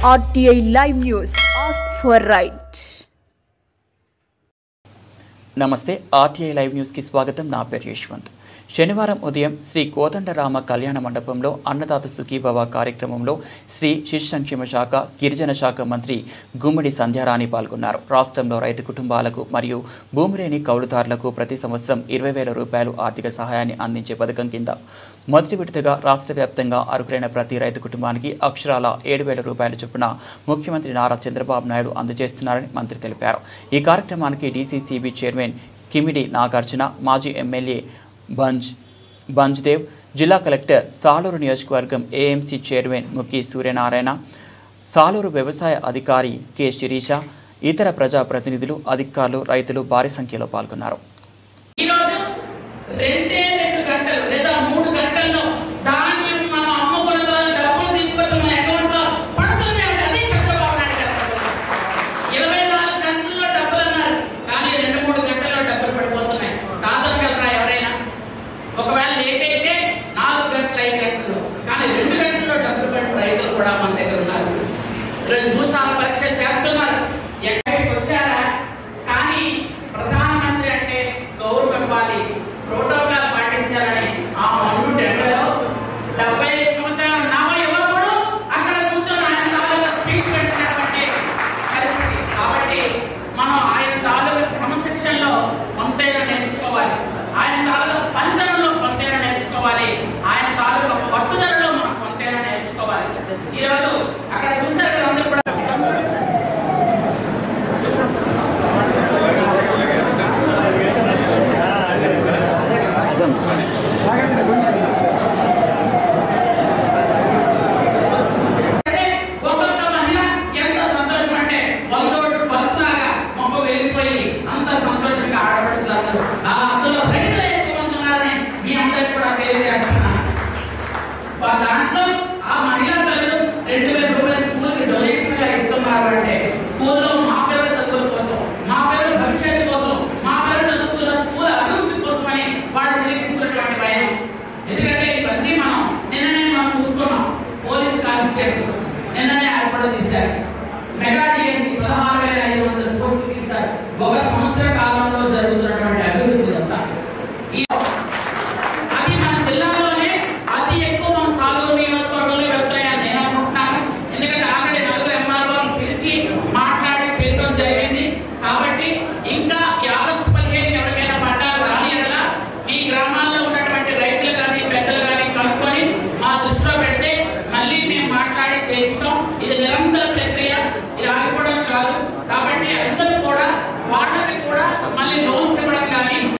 RTI Live News. Ask for right. నమస్తే RTI Live News కి స్వాగతం. నా పేరు యశ్వంత్. శనివారం ఉదయం శ్రీ కోదండరామ కళ్యాణ మండపంలో అన్నదాత సుఖీభవ కార్యక్రమంలో శ్రీ శిశు సంక్షేమ శాఖ గిరిజన శాఖ మంత్రి గుమ్మడి సంధ్యారాణి పాల్గొన్నారు. రాష్ట్రంలో రైతు కుటుంబాలకు మరియు భూమిలేని కౌలుదారులకు ప్రతి సంవత్సరం 20,000 రూపాయలు ఆర్థిక సహాయాన్ని అందించే పథకం కింద మొదటి విడతగా రాష్ట్ర వ్యాప్తంగా అర్హులైన ప్రతి రైతు కుటుంబానికి అక్షరాల 7,000 రూపాయల చొప్పున ముఖ్యమంత్రి నారా చంద్రబాబు నాయుడు అందజేస్తున్నారని మంత్రి తెలిపారు. ఈ కార్యక్రమానికి DCCB చైర్మన్ కిమిడి నాగార్జున, మాజీ ఎమ్మెల్యే బంజ్దేవ్, జిల్లా కలెక్టర్, సాలూరు నియోజకవర్గం AMC చైర్మన్ ముక్కి సూర్యనారాయణ, సాలూరు వ్యవసాయ అధికారి కె శిరీష, ఇతర ప్రజాప్రతినిధులు, అధికారులు, రైతులు భారీ సంఖ్యలో పాల్గొన్నారు. భూసాల పరీక్ష చేస్తున్నారు. ఎక్కడికి వచ్చారా? కానీ ప్రధానమంత్రి అంటే గౌరవం ఇవ్వాలి, ప్రోటోకాల్ పాటించాలని ఆ మన్ను టెండర్లో 70 సంవత్సరాల నవ యువకుడు అక్కడ కూర్చొని ఆయన తాలూకా స్పీచ్ పెట్టినటువంటి పరిస్థితి. కాబట్టి మనం ఆయన తాలూకా క్రమశిక్షణలో కొంతైనా నేర్చుకోవాలి, ఆయన తాలూకా పంచంలో కొంతైనా నేర్చుకోవాలి, ఆయన తాలూకా పట్టుదలలో మనం కొంతైనా నేర్చుకోవాలి. ఈరోజు అక్కడ చూసారు కదా అందరూ కూడా ఒక్కొక్క మహిళ ఎంత సంతోషం అంటే వందోడు పలుకులాగా మొక్క వెళ్ళిపోయి అంత సంతోషంగా ఆడపడుతున్నారు. అందులో రైతులు ఎక్కువ ఉంటున్నారని మీ అందరికి కూడా తెలియజేస్తున్నా. దాంట్లో ఆ మహిళా తల్లులు 2,000 రూపాయలు స్కూల్కి డొనేషన్ గా ఇస్తున్నారు. అంటే స్కూల్లో మా పిల్లల చదువుల కోసం, మా పిల్లల భవిష్యత్తు కోసం, మా పిల్లల చదువుతున్న స్కూల్ అభివృద్ధి కోసం అని వాళ్ళు నిలిపిస్తున్నటువంటి భయం. ఎందుకంటే ఇవన్నీ నిన్ననే మనం చూసుకున్నాం. పోలీస్ కానిస్టేబుల్స్ నిన్ననే ఏర్పాటు తీశారు. మెగా డిఎస్సి 16,500 పోస్టులు తీశారు. 1 సంవత్సర కాలంలో జరుగుతున్నటువంటి అభివృద్ధి అంతా అది మన జిల్లాలోనే అతి ఎక్కువ మన సాలూరు నియోజకవర్గంలో వెళ్తాయని నేను అనుకుంటున్నాను. ఎందుకంటే ఆల్రెడీ 4 MROలను పిలిచి మాట్లాడి చేయడం జరిగింది. కాబట్టి ఇంకా ఈ ఆగస్టు 15 ఎవరికైనా పట్టాలు రాని కదా మీ గ్రామాల్లో ఉన్నటువంటి రైతులు కానీ పెద్దలు కానీ కనుక్కొని మా దృష్టిలో పెడితే మళ్ళీ మేము మాట్లాడి చేయిస్తాం. ఇది నిరంతర ప్రక్రియ, ఇది ఆగిపోవడం కాదు. కాబట్టి అందరూ